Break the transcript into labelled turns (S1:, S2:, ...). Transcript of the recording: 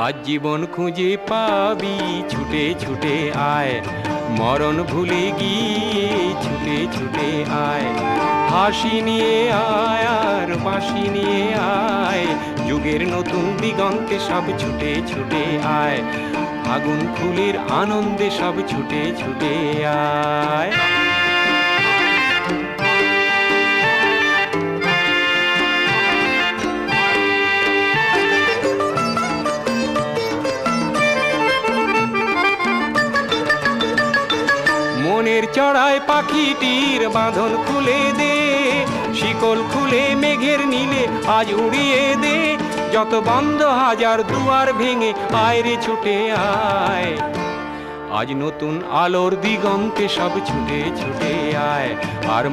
S1: আজ জীবন খুঁজে পাবি, ছুটে ছুটে আয়, মরণ ভুলে গিয়ে ছুটে ছুটে আয়। হাসি নিয়ে আয় আর বাঁশি নিয়ে আয়, যুগের নতুন দিগন্তে সব ছুটে ছুটে আয়। আগুন ফুলের আনন্দে সব ছুটে ছুটে আয়। মনের চড়ায় পাখিটির বাঁধন খুলে দে, শিকল খুলে মেঘের নীলে আজ উড়িয়ে দে। যত বন্ধ হাজার দুয়ার ভেঙে আয় রে ছুটে আয়, আজ নতুন আলোর দিগন্তে সব ছুটে ছুটে আয়। আর